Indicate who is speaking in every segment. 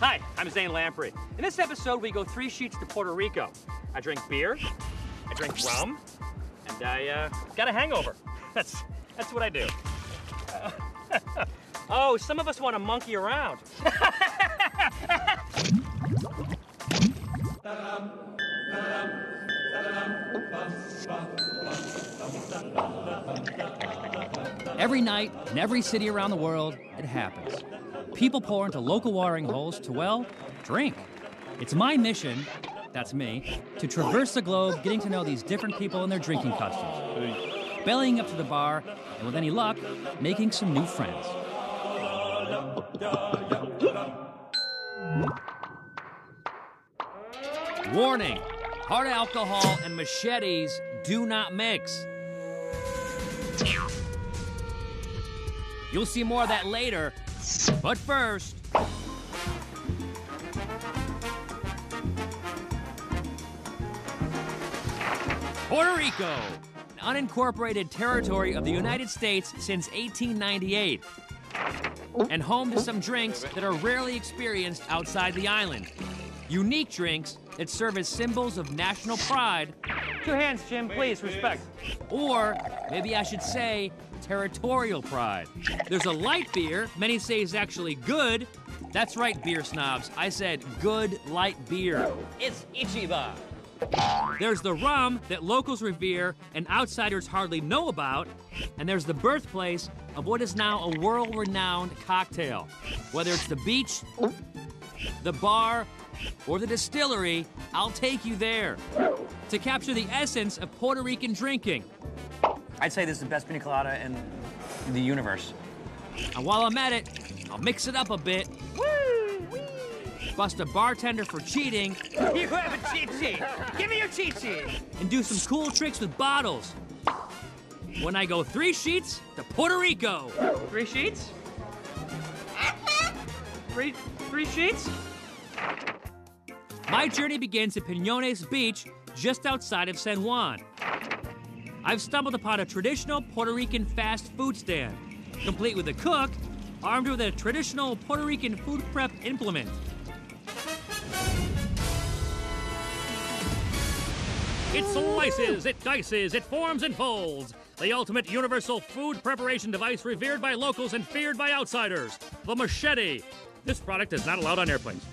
Speaker 1: Hi, I'm Zane Lamprey. In this episode, we go 3 sheets to Puerto Rico. I drink beer, I drink rum, and I got a hangover. That's what I do. Oh, some of us want to monkey around.
Speaker 2: Every night, in every city around the world, it happens. People pour into local watering holes to, well, drink. It's my mission, that's me, to traverse the globe getting to know these different people and their drinking customs. Bellying up to the bar, and with any luck, making some new friends. Warning, hard alcohol and machetes do not mix. You'll see more of that later, but first... Puerto Rico, an unincorporated territory of the United States since 1898, and home to some drinks that are rarely experienced outside the island. Unique drinks that serve as symbols of national pride.
Speaker 1: 2 hands, Jim, please, respect.
Speaker 2: Or, maybe I should say, territorial pride. There's a light beer many say is actually good. That's right, beer snobs. I said good light beer.
Speaker 1: It's Ichiba.
Speaker 2: There's the rum that locals revere and outsiders hardly know about. And there's the birthplace of what is now a world-renowned cocktail. Whether it's the beach, the bar, or the distillery, I'll take you there to capture the essence of Puerto Rican drinking.
Speaker 1: I'd say this is the best pina colada in the universe.
Speaker 2: And while I'm at it, I'll mix it up a bit. Woo! Bust a bartender for cheating.
Speaker 1: You have a cheat sheet. Give me your cheat sheet.
Speaker 2: And do some cool tricks with bottles. When I go 3 sheets to Puerto Rico.
Speaker 1: 3 sheets? 3 sheets?
Speaker 2: My journey begins at Piñones Beach, just outside of San Juan. I've stumbled upon a traditional Puerto Rican fast food stand, complete with a cook, armed with a traditional Puerto Rican food prep implement. It slices, it dices, it forms and folds. The ultimate universal food preparation device revered by locals and feared by outsiders. The machete. This product is not allowed on airplanes.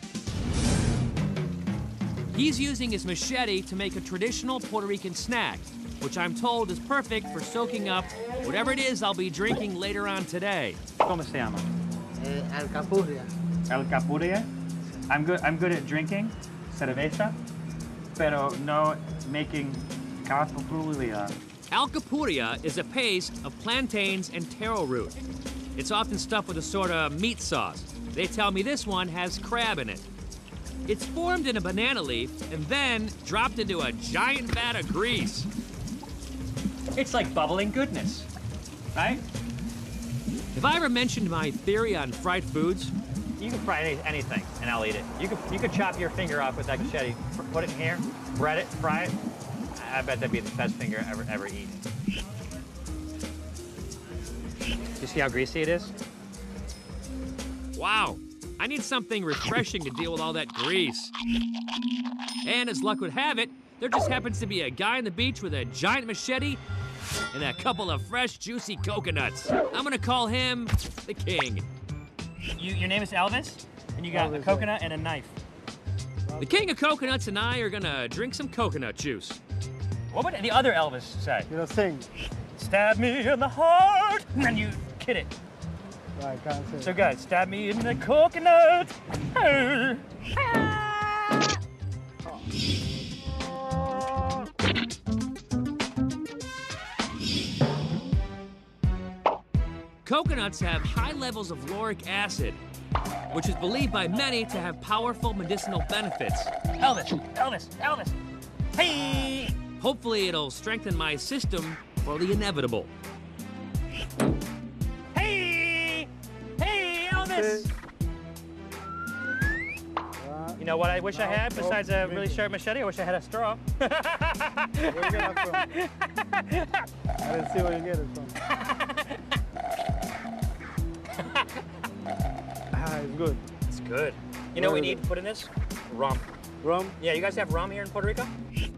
Speaker 2: He's using his machete to make a traditional Puerto Rican snack, which I'm told is perfect for soaking up whatever it is I'll be drinking later on today.
Speaker 1: ¿Cómo se llama?
Speaker 3: Alcapurria.
Speaker 1: Alcapurria. I'm good at drinking cerveza, pero no making alcapurria.
Speaker 2: Alcapurria is a paste of plantains and taro root. It's often stuffed with a sort of meat sauce. They tell me this one has crab in it. It's formed in a banana leaf and then dropped into a giant vat of grease.
Speaker 1: It's like bubbling goodness, right?
Speaker 2: Have I ever mentioned my theory on fried foods?
Speaker 1: You can fry anything, and I'll eat it. You could chop your finger off with that machete, put it in here, bread it, fry it. I bet that'd be the best finger ever eaten. You see how greasy it is?
Speaker 2: Wow, I need something refreshing to deal with all that grease. And as luck would have it, there just happens to be a guy on the beach with a giant machete and a couple of fresh, juicy coconuts. I'm gonna call him the King.
Speaker 1: Your name is Elvis, and you got a coconut and a knife.
Speaker 2: The King of Coconuts and I are gonna drink some coconut juice.
Speaker 1: What would the other Elvis say?
Speaker 3: You know, sing.
Speaker 1: Stab me in the heart, and then you kid it.
Speaker 3: No, I can't sing.
Speaker 1: So guys, stab me in the coconut.
Speaker 2: Coconuts have high levels of lauric acid, which is believed by many to have powerful medicinal benefits.
Speaker 1: Elvis. Hey!
Speaker 2: Hopefully it'll strengthen my system for the inevitable.
Speaker 1: Hey, Elvis! You know what I wish I had besides a really sharp machete? I wish I had a straw.
Speaker 3: Where you get that from? I didn't see where you get it from. It's good.
Speaker 1: It's good. You know what we need to put in this? Rum.
Speaker 3: Rum?
Speaker 1: Yeah, you guys have rum here in Puerto Rico?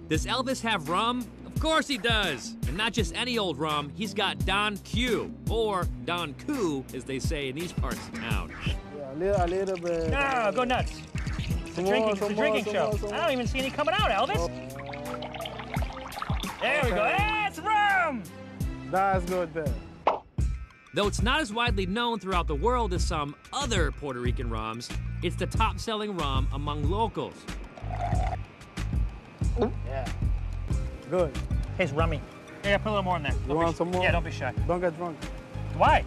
Speaker 2: Does Elvis have rum? Of course he does. And not just any old rum, he's got Don Q, or Don Q, as they say in these parts of town.
Speaker 3: Yeah, a little bit.
Speaker 1: No, go nuts. It's a drinking show. I don't even see any coming out, Elvis. There we go. Hey, it's rum!
Speaker 3: That's good there.
Speaker 2: Though it's not as widely known throughout the world as some other Puerto Rican rums, it's the top-selling rum among locals.
Speaker 1: Yeah.
Speaker 3: Good.
Speaker 1: Tastes rummy. Yeah, put a little more in there.
Speaker 3: You want some more?
Speaker 1: Yeah, don't be shy.
Speaker 3: Don't get drunk.
Speaker 1: Why?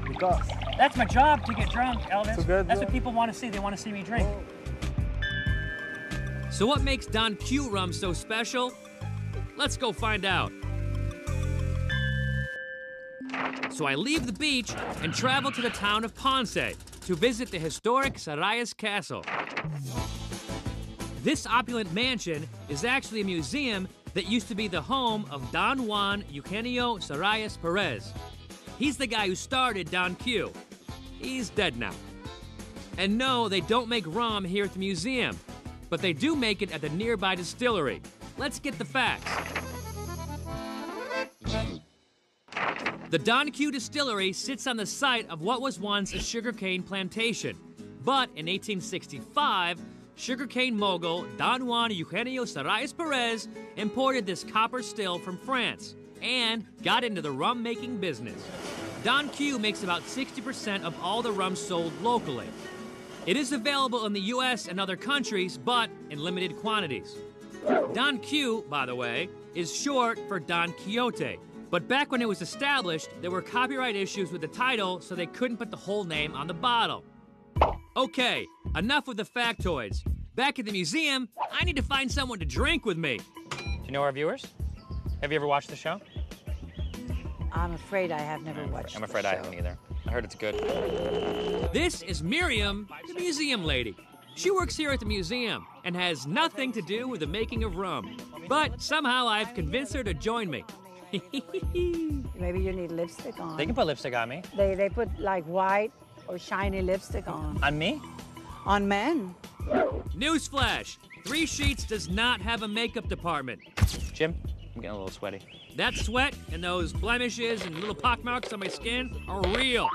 Speaker 3: Because.
Speaker 1: That's my job, to get drunk, Elvis.
Speaker 3: To get
Speaker 1: That's what
Speaker 3: drunk.
Speaker 1: people want to see. They want to see me drink.
Speaker 2: So what makes Don Q rum so special? Let's go find out. So I leave the beach and travel to the town of Ponce to visit the historic Sarayas Castle. This opulent mansion is actually a museum that used to be the home of Don Juan Eugenio Sarayas Perez. He's the guy who started Don Q. He's dead now. And no, they don't make rum here at the museum, but they do make it at the nearby distillery. Let's get the facts. The Don Q distillery sits on the site of what was once a sugarcane plantation. But in 1865, sugarcane mogul Don Juan Eugenio Sarayas Perez imported this copper still from France and got into the rum-making business. Don Q makes about 60% of all the rum sold locally. It is available in the US and other countries, but in limited quantities. Don Q, by the way, is short for Don Quixote. But back when it was established, there were copyright issues with the title, so they couldn't put the whole name on the bottle. Okay, enough with the factoids. Back at the museum, I need to find someone to drink with me.
Speaker 1: Do you know our viewers? Have you ever watched the show?
Speaker 4: I'm afraid I have never watched
Speaker 1: I'm afraid
Speaker 4: the
Speaker 1: I
Speaker 4: show.
Speaker 1: haven't either. I heard it's good.
Speaker 2: This is Miriam, the museum lady. She works here at the museum and has nothing to do with the making of rum. But somehow I've convinced her to join me.
Speaker 4: Maybe you need lipstick on.
Speaker 1: They can put lipstick on me.
Speaker 4: They put like white or shiny lipstick on.
Speaker 1: On me?
Speaker 4: On men.
Speaker 2: Newsflash, 3 Sheets does not have a makeup department.
Speaker 1: Jim, I'm getting a little sweaty.
Speaker 2: That sweat and those blemishes and little pockmarks on my skin are real.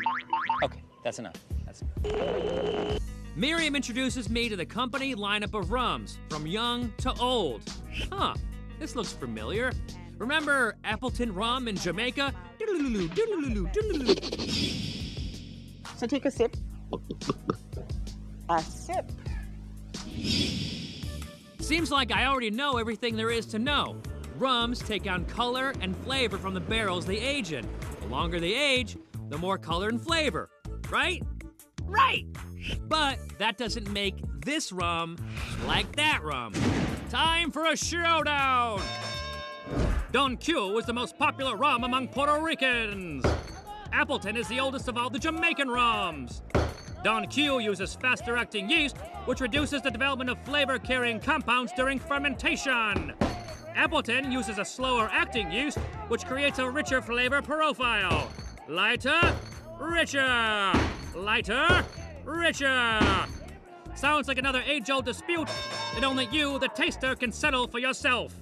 Speaker 1: Okay, that's enough. That's enough.
Speaker 2: Miriam introduces me to the company lineup of rums, from young to old. Huh, this looks familiar. Remember Appleton rum in Jamaica?
Speaker 5: So take a sip. A sip.
Speaker 2: Seems like I already know everything there is to know. Rums take on color and flavor from the barrels they age in. The longer they age, the more color and flavor. Right? Right! But that doesn't make this rum like that rum. Time for a showdown! Don Q is the most popular rum among Puerto Ricans. Appleton is the oldest of all the Jamaican rums. Don Q uses faster-acting yeast, which reduces the development of flavor-carrying compounds during fermentation. Appleton uses a slower-acting yeast, which creates a richer flavor profile. Lighter, richer. Lighter, richer. Sounds like another age-old dispute that only you, the taster, can settle for yourself.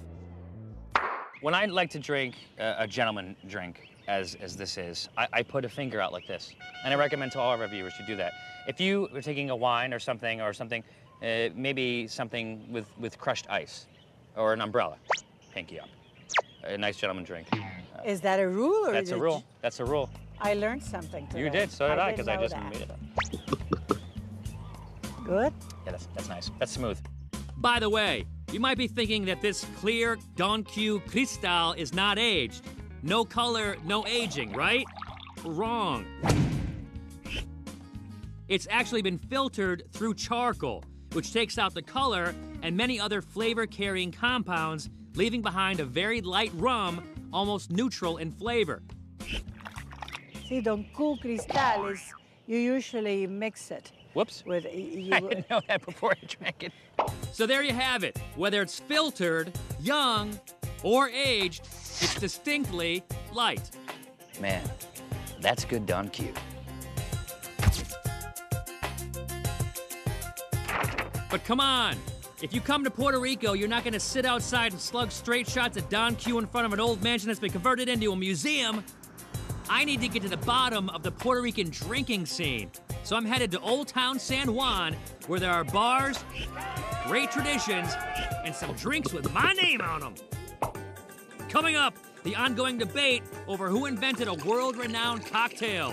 Speaker 1: When I like to drink a gentleman drink, as this is, I put a finger out like this. And I recommend to all of our viewers to do that. If you are taking a wine or something, maybe something with crushed ice or an umbrella, pinky up. A nice gentleman drink.
Speaker 4: Is that a rule or
Speaker 1: That's
Speaker 4: is
Speaker 1: a
Speaker 4: it
Speaker 1: rule. That's a rule.
Speaker 4: I learned something today.
Speaker 1: You did, so did I,
Speaker 4: didn't
Speaker 1: because I
Speaker 4: know
Speaker 1: just
Speaker 4: that.
Speaker 1: made it up.
Speaker 4: Good.
Speaker 1: Yeah, that's nice. That's smooth.
Speaker 2: By the way, you might be thinking that this clear Don Q Cristal is not aged. No color, no aging, right? Wrong. It's actually been filtered through charcoal, which takes out the color and many other flavor-carrying compounds, leaving behind a very light rum, almost neutral in flavor.
Speaker 4: See, Don Q Cristal is, you usually mix it
Speaker 1: Whoops.
Speaker 4: with,
Speaker 1: I didn't know that before I drank it.
Speaker 2: So there you have it. Whether it's filtered, young, or aged, it's distinctly light.
Speaker 1: Man, that's good Don Q.
Speaker 2: But come on. If you come to Puerto Rico, you're not gonna sit outside and slug straight shots at Don Q in front of an old mansion that's been converted into a museum. I need to get to the bottom of the Puerto Rican drinking scene. So I'm headed to Old Town San Juan, where there are bars, great traditions, and some drinks with my name on them. Coming up, the ongoing debate over who invented a world-renowned cocktail.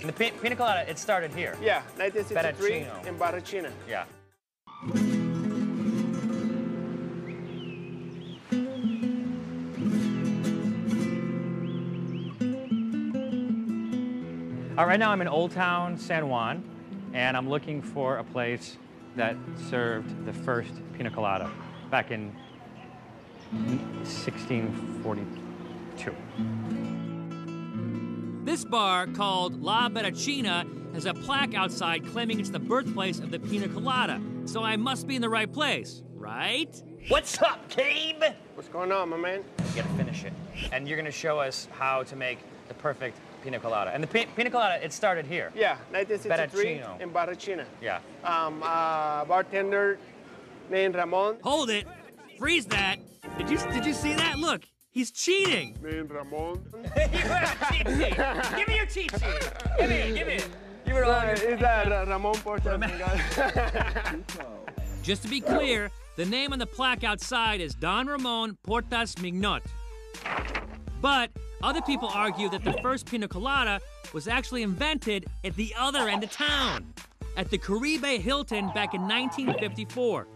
Speaker 1: And the pina colada, it started here.
Speaker 3: Yeah, 1963
Speaker 1: Barachino.
Speaker 3: in Barachina.
Speaker 1: Yeah. All right, right now I'm in Old Town San Juan, and I'm looking for a place that served the first pina colada back in 1642.
Speaker 2: This bar, called La Berachina, has a plaque outside claiming it's the birthplace of the pina colada. So I must be in the right place, right?
Speaker 1: What's up, Gabe?
Speaker 3: What's going on, my man?
Speaker 1: You gotta finish it. And you're gonna show us how to make the perfect pina colada. And the pina colada, it started here.
Speaker 3: Yeah, 1963
Speaker 1: Barachino.
Speaker 3: in Barachina.
Speaker 1: Yeah.
Speaker 3: Bartender named Ramon.
Speaker 2: Hold it. Freeze that. Did you see that? Look, he's cheating.
Speaker 3: Named Ramon.
Speaker 1: You have a cheat sheet. Give me your cheat sheet. Give me it. You were all
Speaker 3: Is that Ramon Porter?
Speaker 2: Just to be clear, the name on the plaque outside is Don Ramon Portas Mignot. But other people argue that the first pina colada was actually invented at the other end of town, at the Caribe Hilton back in 1954.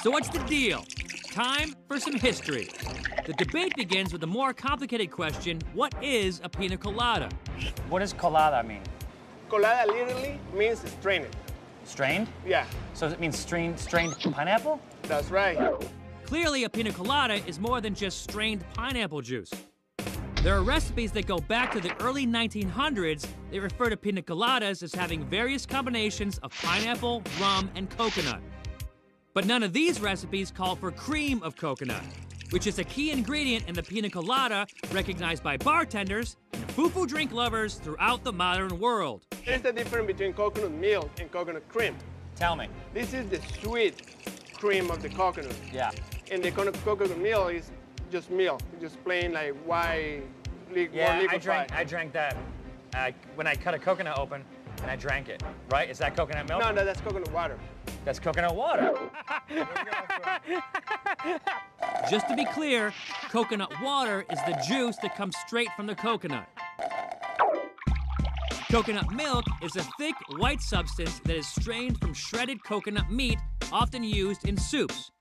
Speaker 2: So what's the deal? Time for some history. The debate begins with the more complicated question, what is a pina colada?
Speaker 1: What does colada mean?
Speaker 3: Colada literally means strained.
Speaker 1: Strained?
Speaker 3: Yeah,
Speaker 1: So it means strained pineapple?
Speaker 3: that's right.
Speaker 2: Clearly, a pina colada is more than just strained pineapple juice. There are recipes that go back to the early 1900s that refer to pina coladas as having various combinations of pineapple, rum, and coconut. But none of these recipes call for cream of coconut, which is a key ingredient in the pina colada recognized by bartenders and foo-foo drink lovers throughout the modern world.
Speaker 3: There's a difference between coconut milk and coconut cream.
Speaker 1: Tell me.
Speaker 3: This is the sweet cream of the coconut.
Speaker 1: Yeah.
Speaker 3: And the coconut milk is just milk, just plain like white, more
Speaker 1: Yeah,
Speaker 3: liquefied.
Speaker 1: I drank that when I cut a coconut open and I drank it, right? Is that coconut milk?
Speaker 3: No, that's coconut water.
Speaker 1: That's coconut water.
Speaker 2: Just to be clear, coconut water is the juice that comes straight from the coconut. Coconut milk is a thick, white substance that is strained from shredded coconut meat, often used in soups.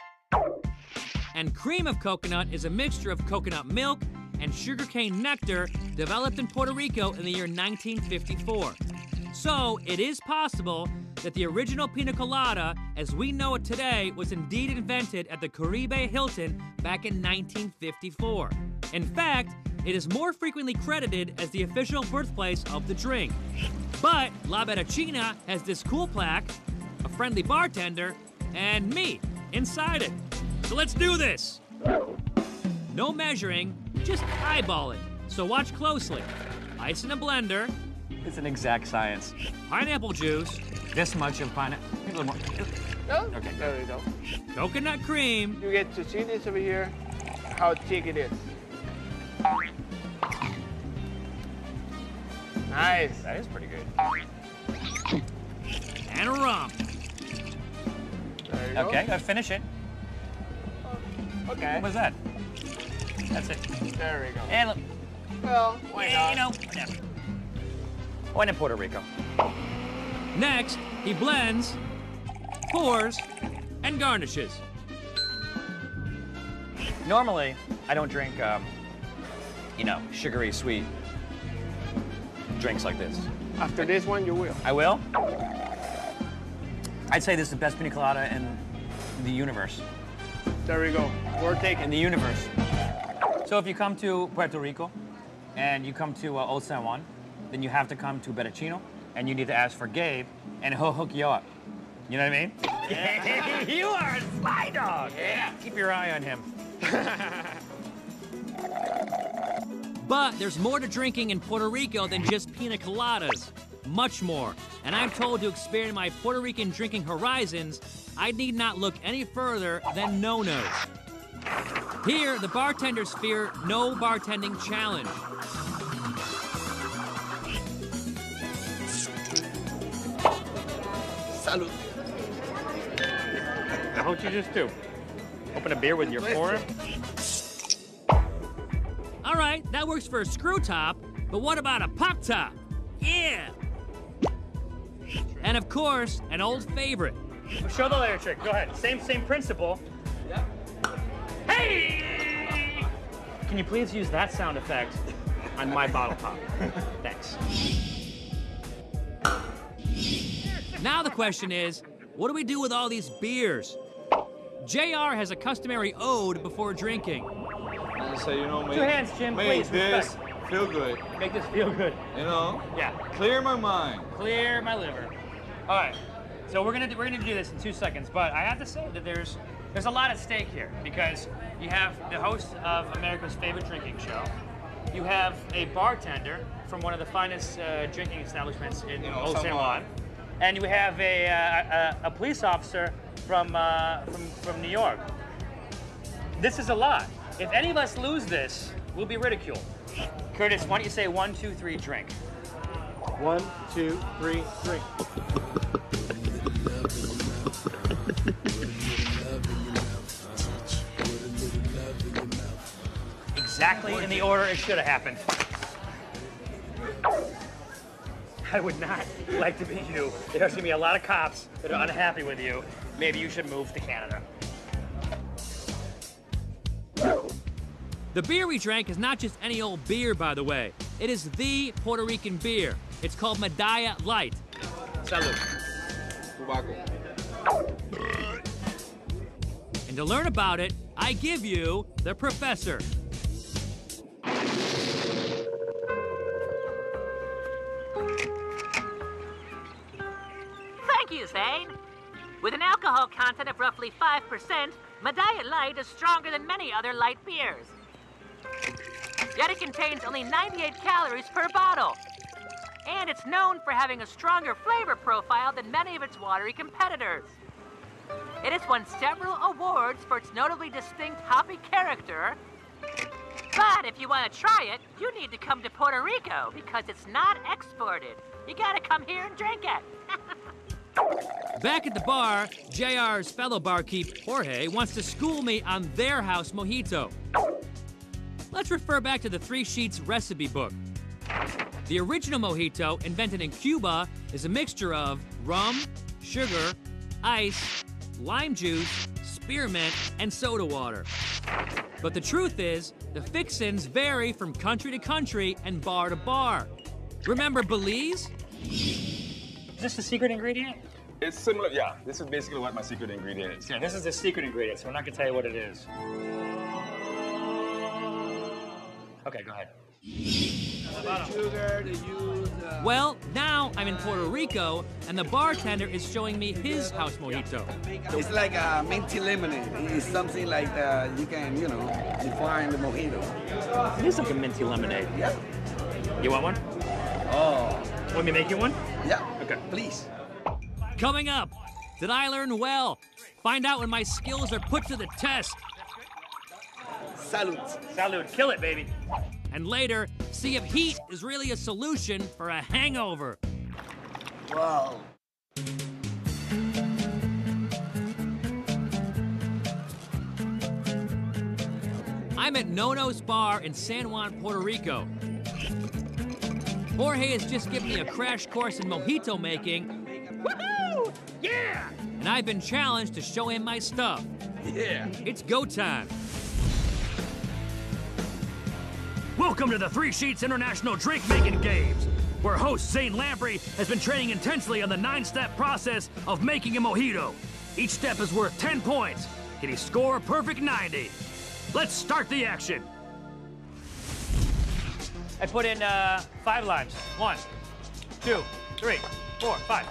Speaker 2: And cream of coconut is a mixture of coconut milk and sugarcane nectar developed in Puerto Rico in the year 1954. So, it is possible that the original pina colada, as we know it today, was indeed invented at the Caribe Hilton back in 1954. In fact, it is more frequently credited as the official birthplace of the drink. But La Berachina has this cool plaque, a friendly bartender, and me inside it. So let's do this. No measuring, just eyeballing. So watch closely. Ice in a blender,
Speaker 1: It's an exact science.
Speaker 2: pineapple juice,
Speaker 1: This much of pineapple. A little more.
Speaker 3: No?
Speaker 1: Okay,
Speaker 3: There you go.
Speaker 2: coconut cream,
Speaker 3: You get to see this over here, how thick it is. Nice.
Speaker 1: That is pretty good.
Speaker 2: and rum.
Speaker 3: There you go.
Speaker 1: Okay, let's finish it.
Speaker 3: Okay.
Speaker 1: What was that? That's it.
Speaker 3: There we go.
Speaker 1: And look,
Speaker 3: Well, why not?
Speaker 1: you know, whatever. When in Puerto Rico.
Speaker 2: Next, he blends, pours, and garnishes.
Speaker 1: Normally, I don't drink, sugary, sweet drinks like this.
Speaker 3: After this one, you will.
Speaker 1: I will. I'd say this is the best pina colada in the universe.
Speaker 3: There we go. We're
Speaker 1: In
Speaker 3: taking.
Speaker 1: the universe. So if you come to Puerto Rico and you come to Old San Juan, then you have to come to Berachino and you need to ask for Gabe and he'll hook you up. You know what I mean? Yeah. You are a sly dog. Yeah. Keep your eye on him.
Speaker 2: But there's more to drinking in Puerto Rico than just pina coladas. much more. And I'm told to expand my Puerto Rican drinking horizons, I need not look any further than No-No's. Here, the bartenders fear no bartending challenge.
Speaker 6: Salud.
Speaker 1: What'd you just do? Open a beer with your forearm?
Speaker 2: All right, that works for a screw top, but what about a pop top? Yeah! And of course, an old favorite.
Speaker 1: Show the layer trick. Go ahead. Same principle.
Speaker 6: Yeah.
Speaker 1: Hey! Can you please use that sound effect on my bottle pop? Thanks.
Speaker 2: Now the question is, what do we do with all these beers? JR has a customary ode before drinking.
Speaker 6: So, you know,
Speaker 1: Two hands, Jim,
Speaker 6: make
Speaker 1: please,
Speaker 6: this
Speaker 1: respect.
Speaker 6: feel good.
Speaker 1: Make this feel good.
Speaker 6: You know?
Speaker 1: Yeah.
Speaker 6: Clear my mind.
Speaker 1: Clear my liver. All right. So we're gonna do this in 2 seconds, but I have to say that there's a lot at stake here because you have the host of America's favorite drinking show. You have a bartender from one of the finest drinking establishments in Old San Juan, and you have a police officer from New York. This is a lot. If any of us lose this, we'll be ridiculed. Curtis, why don't you say 1, 2, 3, drink?
Speaker 3: 1, 2, 3, drink.
Speaker 1: Exactly in the order it should have happened. I would not like to be you. There's gonna be a lot of cops that are unhappy with you. Maybe you should move to Canada.
Speaker 2: The beer we drank is not just any old beer, by the way. It is the Puerto Rican beer. It's called Medalla Light.
Speaker 1: Salud.
Speaker 2: And to learn about it, I give you the professor.
Speaker 7: Thank you, Zane. With an alcohol content of roughly 5%, Medalla Light is stronger than many other light beers. Yet it contains only 98 calories per bottle. And it's known for having a stronger flavor profile than many of its watery competitors. It has won several awards for its notably distinct hoppy character. But if you want to try it, you need to come to Puerto Rico because it's not exported. You gotta come here and drink it.
Speaker 2: Back at the bar, JR's fellow barkeep, Jorge, wants to school me on their house mojito. Let's refer back to the 3 Sheets recipe book. The original mojito, invented in Cuba, is a mixture of rum, sugar, ice, lime juice, spearmint, and soda water. But the truth is, the fixins vary from country to country and bar to bar. Remember Belize?
Speaker 1: Is this the secret ingredient?
Speaker 8: It's similar, yeah. This is basically what my secret ingredient is.
Speaker 1: Yeah, this is the secret ingredient, so we're not gonna tell you what it is. Okay, go ahead.
Speaker 6: Sugar, they use...
Speaker 2: Well, now I'm in Puerto Rico, and the bartender is showing me his house mojito.
Speaker 9: It's like a minty lemonade. It's something like you can, you know, define the mojito.
Speaker 1: It is like a minty lemonade.
Speaker 9: Yeah.
Speaker 1: You want one?
Speaker 9: Oh.
Speaker 1: Want me to make you one?
Speaker 9: Yeah.
Speaker 1: Okay.
Speaker 9: Please.
Speaker 2: Coming up, did I learn well? Find out when my skills are put to the test.
Speaker 9: Salud.
Speaker 1: Salud. Kill it, baby.
Speaker 2: And later, see if heat is really a solution for a hangover.
Speaker 9: Wow.
Speaker 2: I'm at No-No's Bar in San Juan, Puerto Rico. Jorge has just given me a crash course in mojito making. Woohoo! Yeah! And I've been challenged to show him my stuff.
Speaker 9: Yeah.
Speaker 2: It's go time.
Speaker 10: Welcome to the 3 Sheets International Drink Making Games, where host Zane Lamprey has been training intensely on the 9-step process of making a mojito. Each step is worth 10 points. Can he score a perfect 90? Let's start the action.
Speaker 1: I put in 5 limes. 1, 2, 3, 4, 5.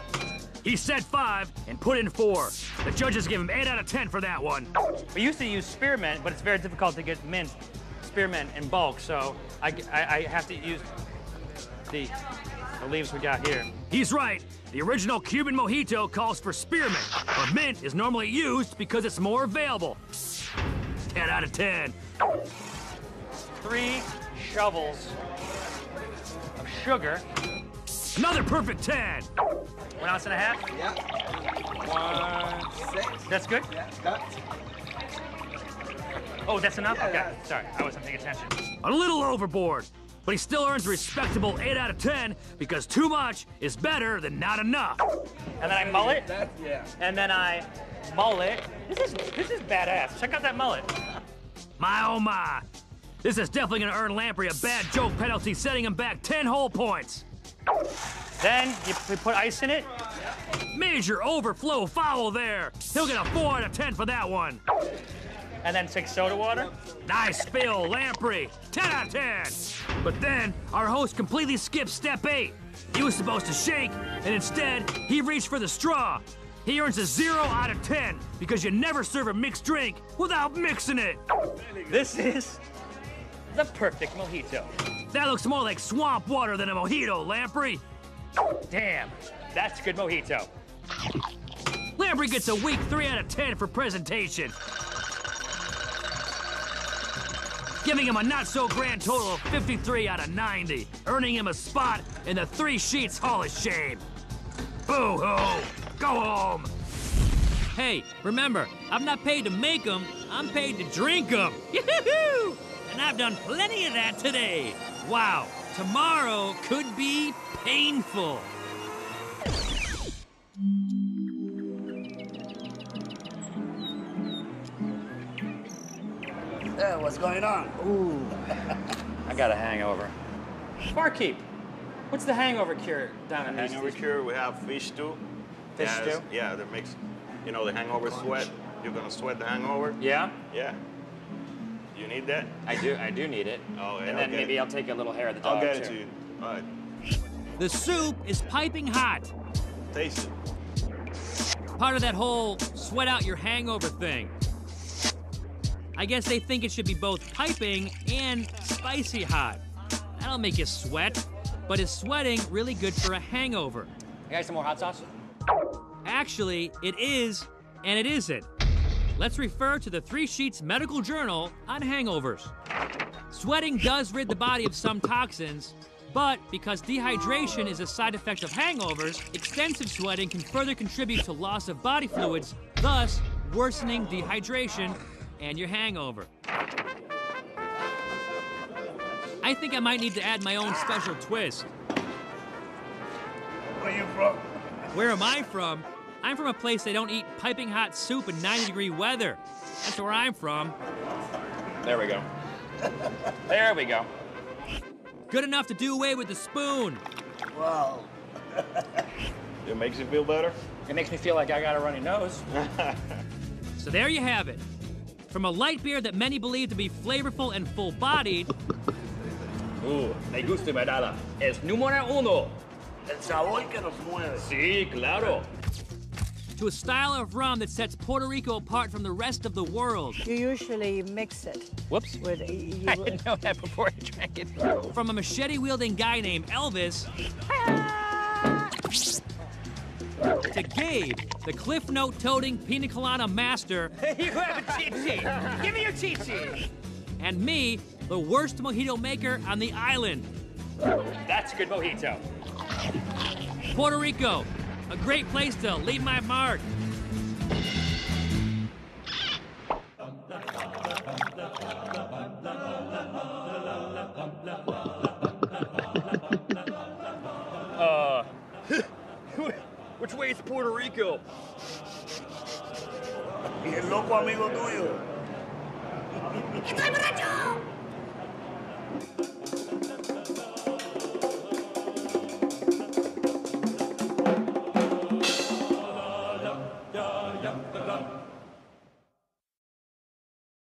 Speaker 10: He said 5 and put in 4. The judges give him 8 out of 10 for that one.
Speaker 1: We used to use spearmint, but it's very difficult to get spearmint in bulk, so I have to use the the leaves we got here.
Speaker 10: He's right. The original Cuban mojito calls for spearmint, but mint is normally used because it's more available. 10 out of 10.
Speaker 1: 3 shovels of sugar.
Speaker 10: Another perfect 10.
Speaker 1: 1.5 ounces.
Speaker 9: Yeah. 1.6.
Speaker 1: That's good?
Speaker 9: Yeah, cut.
Speaker 1: Oh, that's enough?
Speaker 9: Yeah,
Speaker 1: Okay,
Speaker 9: yeah.
Speaker 1: sorry, I wasn't paying attention.
Speaker 10: A little overboard, but he still earns a respectable 8 out of 10 because too much is better than not enough.
Speaker 1: And then I mull it,
Speaker 9: Yeah.
Speaker 1: and then I mull it. This is badass. Check out that mullet.
Speaker 10: My oh my. This is definitely gonna earn Lamprey a bad joke penalty, setting him back 10 whole points.
Speaker 1: Then we put ice in it.
Speaker 10: Major overflow foul there. He'll get a 4 out of 10 for that one.
Speaker 1: And then take soda water.
Speaker 10: Nice fill, Lamprey. 10 out of 10. But then, our host completely skipped step 8. He was supposed to shake, and instead, he reached for the straw. He earns a 0 out of 10 because you never serve a mixed drink without mixing it.
Speaker 1: This is the perfect mojito.
Speaker 10: That looks more like swamp water than a mojito, Lamprey.
Speaker 1: Damn, that's good mojito.
Speaker 10: Lamprey gets a weak 3 out of 10 for presentation, giving him a not-so-grand total of 53 out of 90, earning him a spot in the 3 Sheets Hall of Shame. Boo-hoo! Go home!
Speaker 2: Hey, remember, I'm not paid to make them, I'm paid to drink them. Yoo-hoo-hoo! And I've done plenty of that today. Wow, tomorrow could be painful.
Speaker 9: Yeah, what's going on?
Speaker 1: I got a hangover. Barkeep, what's the hangover cure down in
Speaker 11: Hangover cure, we have fish stew.
Speaker 1: Fish stew?
Speaker 11: Yeah, that makes, you know, the hangover sweat. You're gonna sweat the hangover.
Speaker 1: Yeah?
Speaker 11: Yeah. You need that?
Speaker 1: I do need it.
Speaker 11: Oh, yeah,
Speaker 1: and then
Speaker 11: okay.
Speaker 1: maybe I'll take a little hair of the dog,
Speaker 11: I'll get it
Speaker 1: too.
Speaker 11: to you. All right.
Speaker 2: The soup is piping hot.
Speaker 11: Taste it.
Speaker 2: Part of that whole sweat out your hangover thing. I guess they think it should be both piping and spicy hot. That'll make you sweat, but is sweating really good for a hangover?
Speaker 1: You guys some more hot sauce?
Speaker 2: Actually, it is, and it isn't. Let's refer to the 3 Sheets Medical Journal on hangovers. Sweating does rid the body of some toxins, but because dehydration is a side effect of hangovers, extensive sweating can further contribute to loss of body fluids, thus worsening dehydration and your hangover. I think I might need to add my own special twist.
Speaker 9: Where you from?
Speaker 2: Where am I from? I'm from a place they don't eat piping hot soup in 90-degree weather. That's where I'm from.
Speaker 1: There we go. There we go.
Speaker 2: Good enough to do away with the spoon.
Speaker 9: Wow.
Speaker 11: It makes you feel better?
Speaker 1: It makes me feel like I got a runny nose.
Speaker 2: So there you have it. From a light beer that many believe to be flavorful and full-bodied,
Speaker 10: Me gusta, Medalla. Es número 1.
Speaker 9: El sabor que nos mueve.
Speaker 10: Sí, claro.
Speaker 2: to a style of rum that sets Puerto Rico apart from the rest of the world.
Speaker 4: You usually mix it.
Speaker 1: Whoops.
Speaker 4: With,
Speaker 1: I didn't know that before I drank it.
Speaker 2: From a machete-wielding guy named Elvis to Gabe, the Cliff Note-toting pina colada master.
Speaker 1: You have a cheat sheet. Give me your cheat sheet.
Speaker 2: And me, the worst mojito maker on the island.
Speaker 1: That's a good mojito.
Speaker 2: Puerto Rico, a great place to leave my mark.
Speaker 10: Which way is Puerto Rico?
Speaker 9: Y el loco amigo tuyo.
Speaker 7: ¡Estoy borracho!